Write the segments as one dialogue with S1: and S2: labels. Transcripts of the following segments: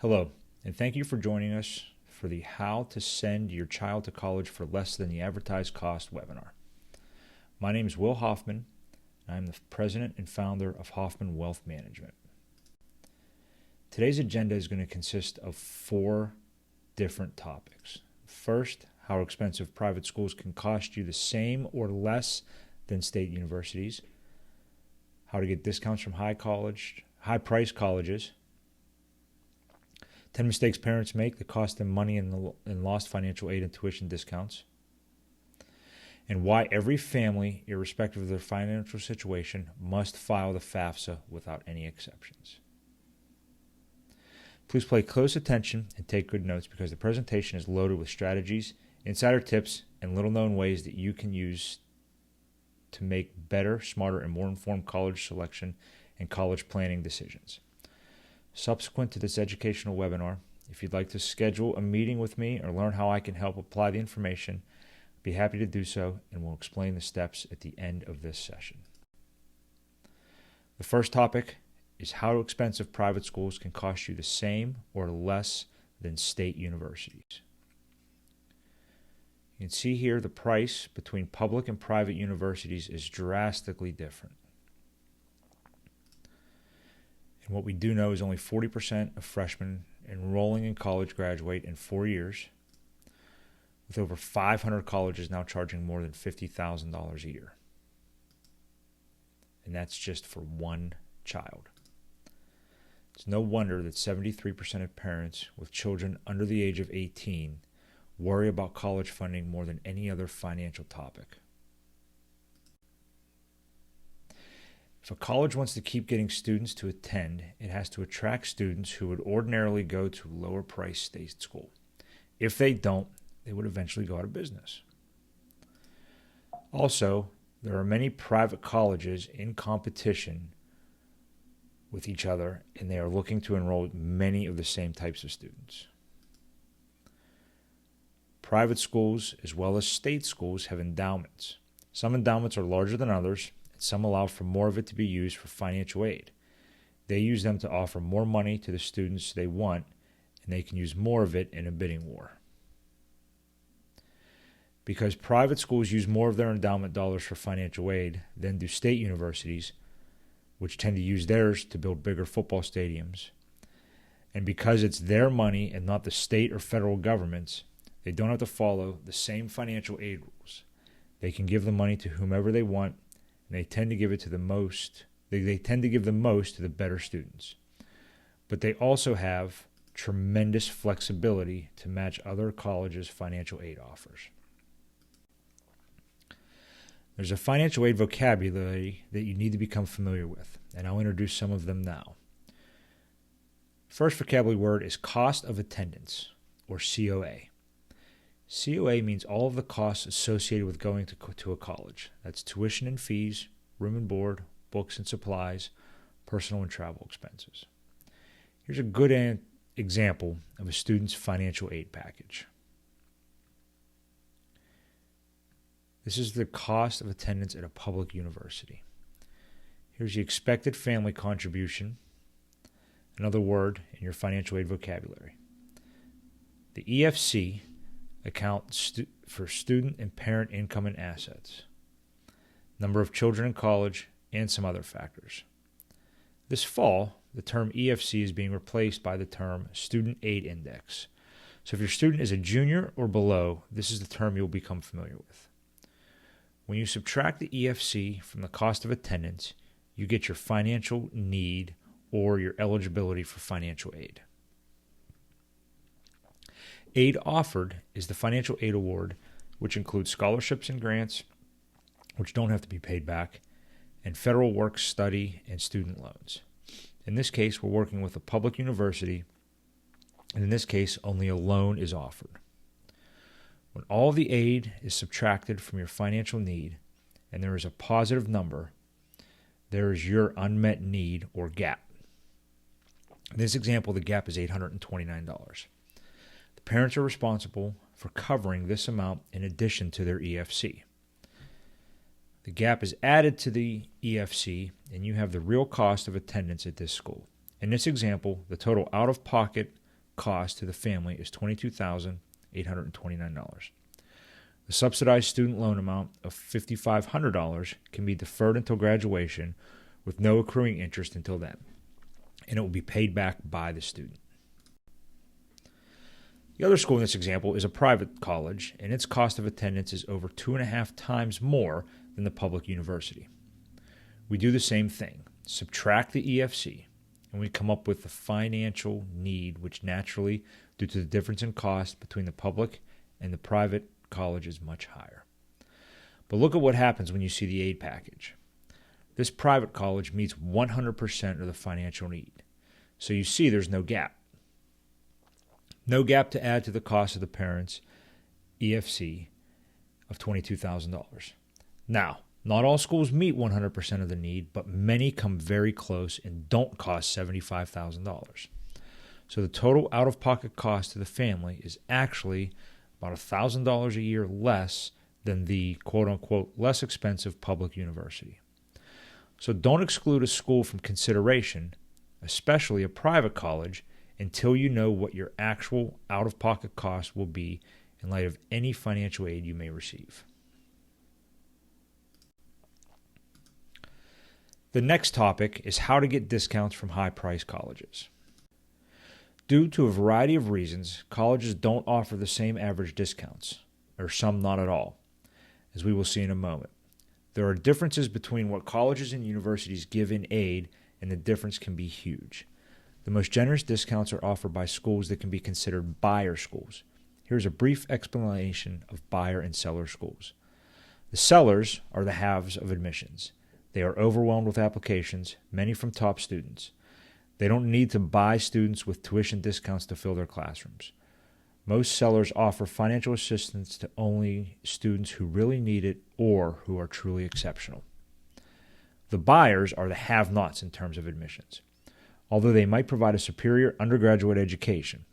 S1: Hello, and thank you for joining us for the How to Send Your Child to College for Less Than the Advertised Cost webinar. My name is Will Hoffman, and I'm the president and founder of Hoffman Wealth Management. Today's agenda is going to consist of 4 different topics. First, how expensive private schools can cost you the same or less than state universities, how to get discounts from high-priced colleges, 10 mistakes parents make that cost them money and lost financial aid and tuition discounts, and why every family, irrespective of their financial situation, must file the FAFSA without any exceptions. Please pay close attention and take good notes because the presentation is loaded with strategies, insider tips, and little-known ways that you can use to make better, smarter, and more informed college selection and college planning decisions. Subsequent to this educational webinar, if you'd like to schedule a meeting with me or learn how I can help apply the information, I'd be happy to do so, and we'll explain the steps at the end of this session. The first topic is how expensive private schools can cost you the same or less than state universities. You can see here the price between public and private universities is drastically different. And what we do know is only 40% of freshmen enrolling in college graduate in 4 years, with over 500 colleges now charging more than $50,000 a year. And that's just for one child. It's no wonder that 73% of parents with children under the age of 18 worry about college funding more than any other financial topic. If a college wants to keep getting students to attend, it has to attract students who would ordinarily go to lower-priced state school. If they don't, they would eventually go out of business. Also, there are many private colleges in competition with each other, and they are looking to enroll many of the same types of students. Private schools, as well as state schools, have endowments. Some endowments are larger than others. Some allow for more of it to be used for financial aid. They use them to offer more money to the students they want, and they can use more of it in a bidding war. Because private schools use more of their endowment dollars for financial aid than do state universities, which tend to use theirs to build bigger football stadiums, and because it's their money and not the state or federal government's, they don't have to follow the same financial aid rules. They can give the money to whomever they want, and they tend to give it to the most. They tend to give the most to the better students. But they also have tremendous flexibility to match other colleges' financial aid offers. There's a financial aid vocabulary that you need to become familiar with, and I'll introduce some of them now. First vocabulary word is cost of attendance, or COA. COA means all of the costs associated with going to a college. That's tuition and fees, room and board, books and supplies, personal and travel expenses. Here's a good example of a student's financial aid package. This is the cost of attendance at a public university. Here's the expected family contribution, another word in your financial aid vocabulary. The EFC account for student and parent income and assets, number of children in college, and some other factors. This fall, the term EFC is being replaced by the term Student Aid Index. So if your student is a junior or below, this is the term you'll become familiar with. When you subtract the EFC from the cost of attendance, you get your financial need or your eligibility for financial aid. Aid offered is the financial aid award, which includes scholarships and grants, which don't have to be paid back, and federal work study and student loans. In this case, we're working with a public university, and in this case, only a loan is offered. When all the aid is subtracted from your financial need, and there is a positive number, there is your unmet need or gap. In this example, the gap is $829. The parents are responsible for covering this amount in addition to their EFC. The gap is added to the EFC, and you have the real cost of attendance at this school. In this example, the total out-of-pocket cost to the family is $22,829. The subsidized student loan amount of $5,500 can be deferred until graduation with no accruing interest until then, and it will be paid back by the student. The other school in this example is a private college, and its cost of attendance is over 2.5 times more than the public university. We do the same thing. Subtract the EFC, and we come up with the financial need, which naturally, due to the difference in cost between the public and the private college, is much higher. But look at what happens when you see the aid package. This private college meets 100% of the financial need. So you see there's no gap. No gap to add to the cost of the parents' EFC of $22,000. Now, not all schools meet 100% of the need, but many come very close and don't cost $75,000. So the total out-of-pocket cost to the family is actually about $1,000 a year less than the quote-unquote less expensive public university. So don't exclude a school from consideration, especially a private college, until you know what your actual out-of-pocket cost will be in light of any financial aid you may receive. The next topic is how to get discounts from high-priced colleges. Due to a variety of reasons, colleges don't offer the same average discounts, or some not at all, as we will see in a moment. There are differences between what colleges and universities give in aid, and the difference can be huge. The most generous discounts are offered by schools that can be considered buyer schools. Here's a brief explanation of buyer and seller schools. The sellers are the haves of admissions. They are overwhelmed with applications, many from top students. They don't need to buy students with tuition discounts to fill their classrooms. Most sellers offer financial assistance to only students who really need it or who are truly exceptional. The buyers are the have-nots in terms of admissions, although they might provide a superior undergraduate education.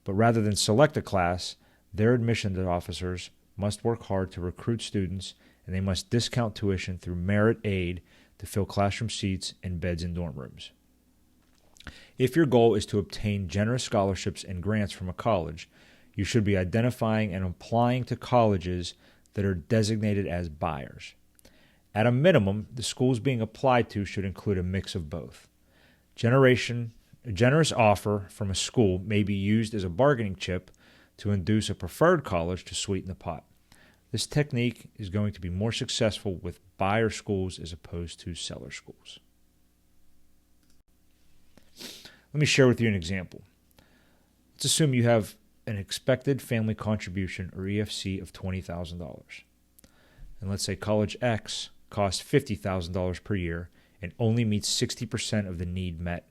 S1: But rather than select a class, their admissions officers must work hard to recruit students, and they must discount tuition through merit aid to fill classroom seats and beds in dorm rooms. If your goal is to obtain generous scholarships and grants from a college, you should be identifying and applying to colleges that are designated as buyers. At a minimum, the schools being applied to should include a mix of both. A generous offer from a school may be used as a bargaining chip to induce a preferred college to sweeten the pot. This technique is going to be more successful with buyer schools as opposed to seller schools. Let me share with you an example. Let's assume you have an expected family contribution, or EFC, of $20,000. And let's say College X costs $50,000 per year and only meets 60% of the need met.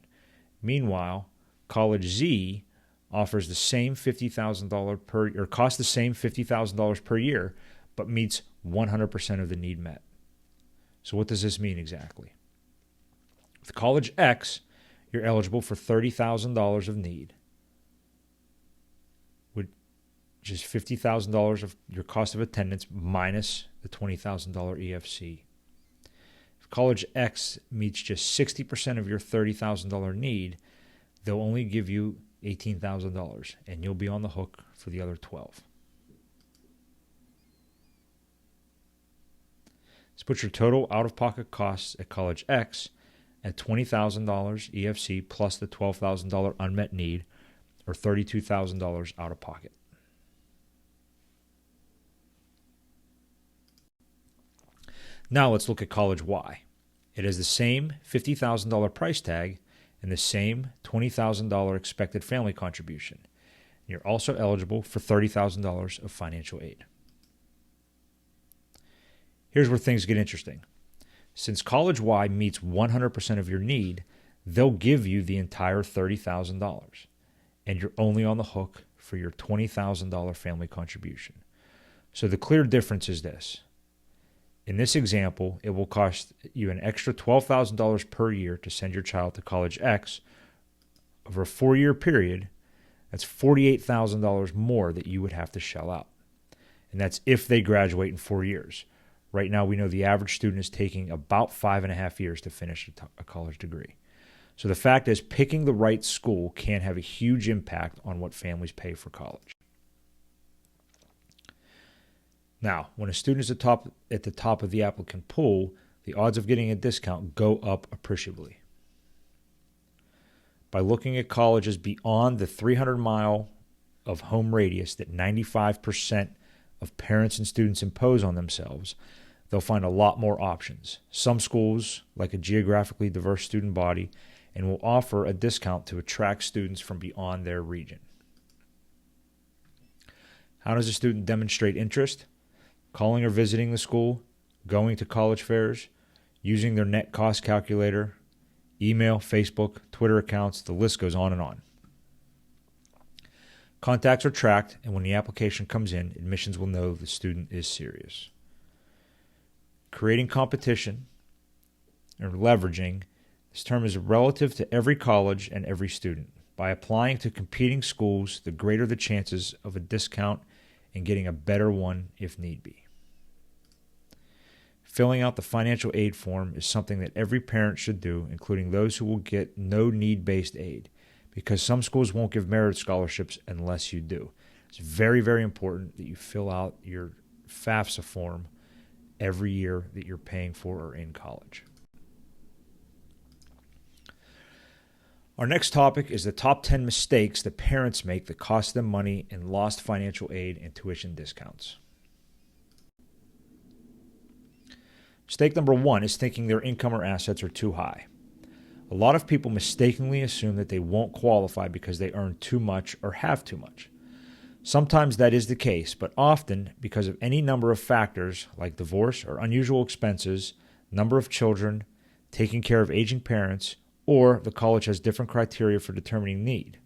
S1: Meanwhile, College Z offers the same $50,000 costs the same $50,000 per year, but meets 100% of the need met. So what does this mean exactly? With College X, you're eligible for $30,000 of need, which is $50,000 of your cost of attendance minus the $20,000 EFC. If College X meets just 60% of your $30,000 need, they'll only give you $18,000, and you'll be on the hook for the other $12,000. Let's put your total out-of-pocket costs at College X at $20,000 EFC plus the $12,000 unmet need, or $32,000 out of pocket. Now let's look at College Y. It has the same $50,000 price tag and the same $20,000 expected family contribution. You're also eligible for $30,000 of financial aid. Here's where things get interesting. Since College Y meets 100% of your need, they'll give you the entire $30,000, and you're only on the hook for your $20,000 family contribution. So the clear difference is this. In this example, it will cost you an extra $12,000 per year to send your child to College X. Over a 4-year period, that's $48,000 more that you would have to shell out. And that's if they graduate in 4 years. Right now, we know the average student is taking about 5.5 years to finish a college degree. So the fact is, picking the right school can have a huge impact on what families pay for college. Now, when a student is at the top of the applicant pool, the odds of getting a discount go up appreciably. By looking at colleges beyond the 300-mile of home radius that 95% of parents and students impose on themselves, they'll find a lot more options. Some schools like a geographically diverse student body and will offer a discount to attract students from beyond their region. How does a student demonstrate interest? Calling or visiting the school, going to college fairs, using their net cost calculator, email, Facebook, Twitter accounts, the list goes on and on. Contacts are tracked, and when the application comes in, admissions will know the student is serious. Creating competition or leveraging, this term is relative to every college and every student. By applying to competing schools, the greater the chances of a discount and getting a better one if need be. Filling out the financial aid form is something that every parent should do, including those who will get no need-based aid, because some schools won't give merit scholarships unless you do. It's very, very important that you fill out your FAFSA form every year that you're paying for or in college. Our next topic is the top 10 mistakes that parents make that cost them money in lost financial aid and tuition discounts. Mistake number 1 is thinking their income or assets are too high. A lot of people mistakenly assume that they won't qualify because they earn too much or have too much. Sometimes that is the case, but often because of any number of factors like divorce or unusual expenses, number of children, taking care of aging parents, or the college has different criteria for determining need.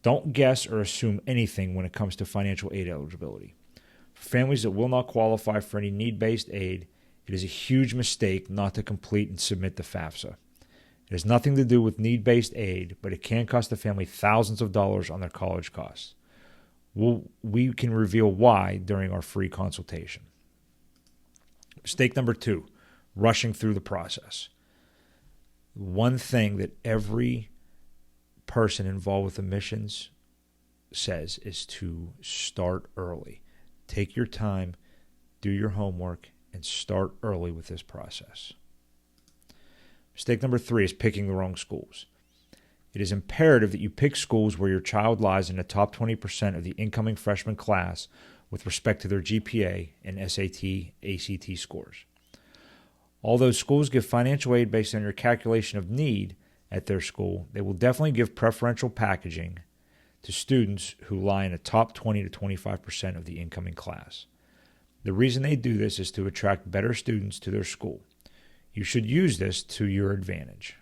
S1: Don't guess or assume anything when it comes to financial aid eligibility. For families that will not qualify for any need-based aid, it is a huge mistake not to complete and submit the FAFSA. It has nothing to do with need-based aid, but it can cost the family thousands of dollars on their college costs. We can reveal why during our free consultation. Mistake number 2, rushing through the process. One thing that every person involved with admissions says is to start early. Take your time, do your homework, and start early with this process. Mistake number 3 is picking the wrong schools. It is imperative that you pick schools where your child lies in the top 20% of the incoming freshman class with respect to their GPA and SAT, ACT scores. Although schools give financial aid based on your calculation of need at their school, they will definitely give preferential packaging to students who lie in the top 20 to 25% of the incoming class. The reason they do this is to attract better students to their school. You should use this to your advantage.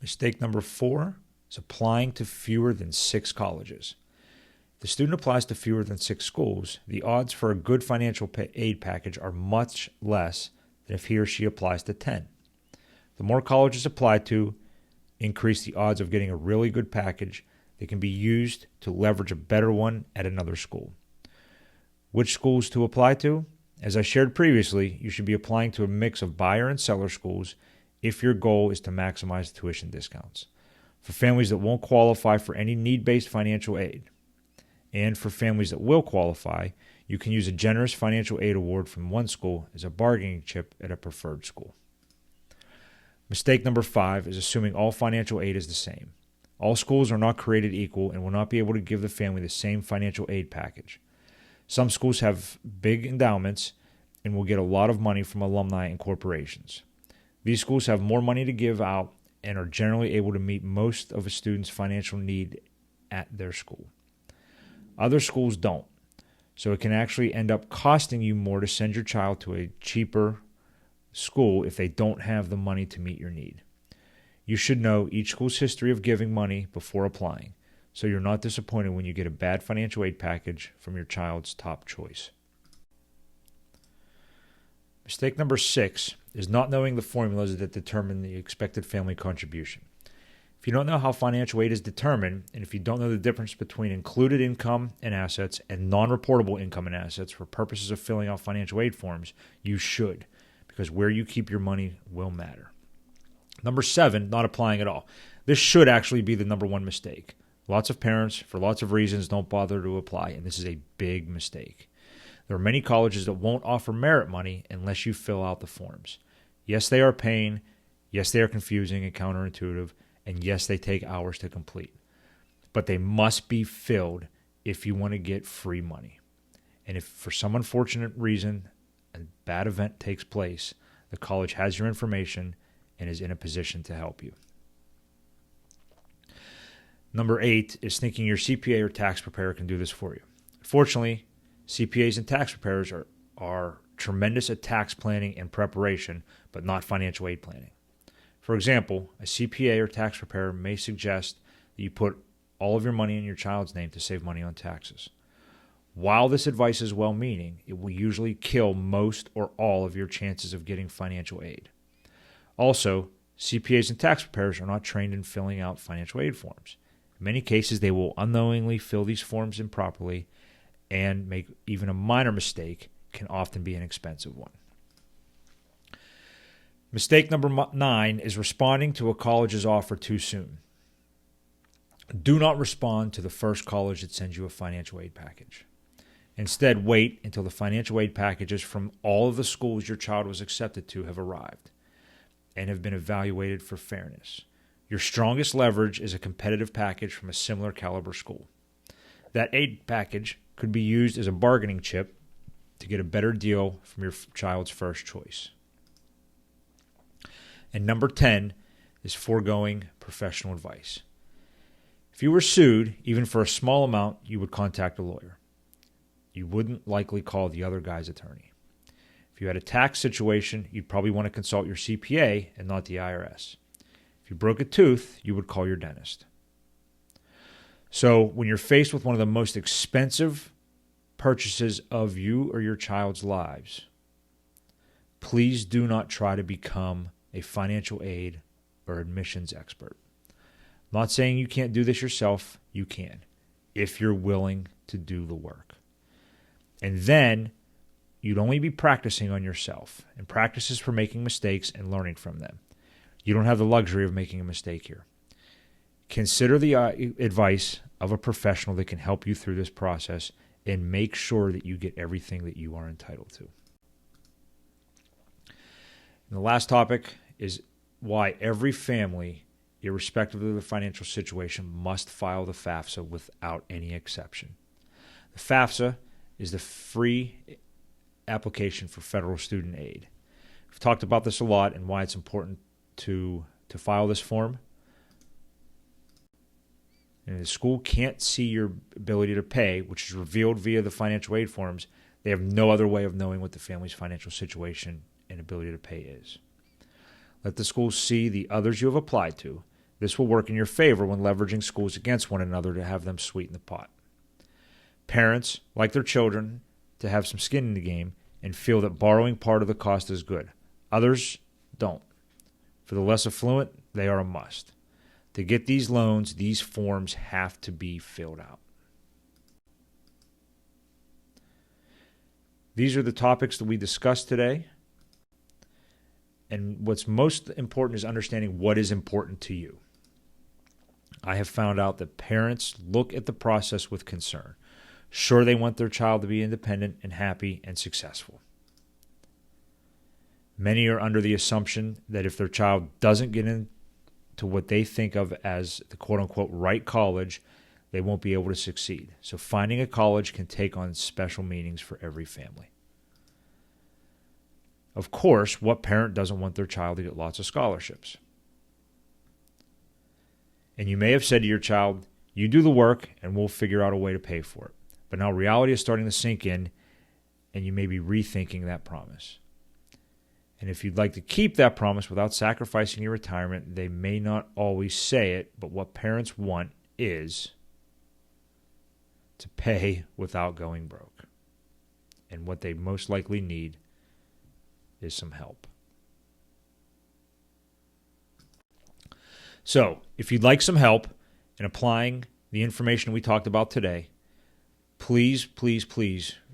S1: Mistake number 4 is applying to fewer than 6 colleges. If the student applies to fewer than 6 schools, the odds for a good financial aid package are much less than if he or she applies to 10. The more colleges apply to, increase the odds of getting a really good package that can be used to leverage a better one at another school. Which schools to apply to? As I shared previously, you should be applying to a mix of buyer and seller schools if your goal is to maximize tuition discounts. For families that won't qualify for any need-based financial aid, and for families that will qualify, you can use a generous financial aid award from one school as a bargaining chip at a preferred school. Mistake number 5 is assuming all financial aid is the same. All schools are not created equal and will not be able to give the family the same financial aid package. Some schools have big endowments and will get a lot of money from alumni and corporations. These schools have more money to give out and are generally able to meet most of a student's financial need at their school. Other schools don't, so it can actually end up costing you more to send your child to a cheaper school if they don't have the money to meet your need. You should know each school's history of giving money before applying, so you're not disappointed when you get a bad financial aid package from your child's top choice. Mistake number 6 is not knowing the formulas that determine the expected family contribution. If you don't know how financial aid is determined, and if you don't know the difference between included income and assets and non-reportable income and assets for purposes of filling out financial aid forms, you should, because where you keep your money will matter. Number 7, not applying at all. This should actually be the number 1 mistake. Lots of parents, for lots of reasons, don't bother to apply, and this is a big mistake. There are many colleges that won't offer merit money unless you fill out the forms. Yes, they are a pain. Yes, they are confusing and counterintuitive. And yes, they take hours to complete. But they must be filled if you want to get free money. And if for some unfortunate reason a bad event takes place, the college has your information and is in a position to help you. Number 8 is thinking your CPA or tax preparer can do this for you. Fortunately, CPAs and tax preparers are tremendous at tax planning and preparation, but not financial aid planning. For example, a CPA or tax preparer may suggest that you put all of your money in your child's name to save money on taxes. While this advice is well-meaning, it will usually kill most or all of your chances of getting financial aid. Also, CPAs and tax preparers are not trained in filling out financial aid forms. In many cases, they will unknowingly fill these forms improperly and make even a minor mistake can often be an expensive one. Mistake number 9 is responding to a college's offer too soon. Do not respond to the first college that sends you a financial aid package. Instead, wait until the financial aid packages from all of the schools your child was accepted to have arrived and have been evaluated for fairness. Your strongest leverage is a competitive package from a similar caliber school. That aid package could be used as a bargaining chip to get a better deal from your child's first choice. And number 10 is foregoing professional advice. If you were sued, even for a small amount, you would contact a lawyer. You wouldn't likely call the other guy's attorney. If you had a tax situation, you'd probably want to consult your CPA and not the IRS. If you broke a tooth, you would call your dentist. So when you're faced with one of the most expensive purchases of you or your child's lives, please do not try to become a financial aid or admissions expert. I'm not saying you can't do this yourself. You can, if you're willing to do the work. And then you'd only be practicing on yourself, and practice is for making mistakes and learning from them. You don't have the luxury of making a mistake here. Consider the advice of a professional that can help you through this process and make sure that you get everything that you are entitled to. And the last topic is why every family, irrespective of the financial situation, must file the FAFSA without any exception. The FAFSA is the free application for federal student aid. We've talked about this a lot and why it's important to file this form. And the school can't see your ability to pay, which is revealed via the financial aid forms. They have no other way of knowing what the family's financial situation and ability to pay is. Let the schools see the others you have applied to. This will work in your favor when leveraging schools against one another to have them sweeten the pot. Parents like their children to have some skin in the game and feel that borrowing part of the cost is good. Others don't. For the less affluent, they are a must. To get these loans, these forms have to be filled out. These are the topics that we discussed today. And what's most important is understanding what is important to you. I have found out that parents look at the process with concern. Sure, they want their child to be independent and happy and successful. Many are under the assumption that if their child doesn't get into what they think of as the quote-unquote right college, they won't be able to succeed. So finding a college can take on special meanings for every family. Of course, what parent doesn't want their child to get lots of scholarships? And you may have said to your child, you do the work and we'll figure out a way to pay for it. But now reality is starting to sink in and you may be rethinking that promise. And if you'd like to keep that promise without sacrificing your retirement, they may not always say it, but what parents want is to pay without going broke. And what they most likely need is some help. So, if you'd like some help in applying the information we talked about today, please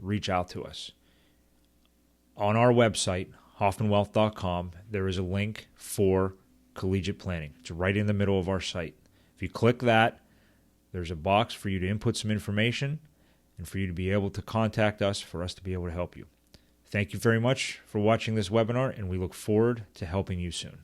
S1: reach out to us. On our website, hoffmanwealth.com, there is a link for collegiate planning. It's right in the middle of our site. If you click that, there's a box for you to input some information and for you to be able to contact us for us to be able to help you. Thank you very much for watching this webinar, and we look forward to helping you soon.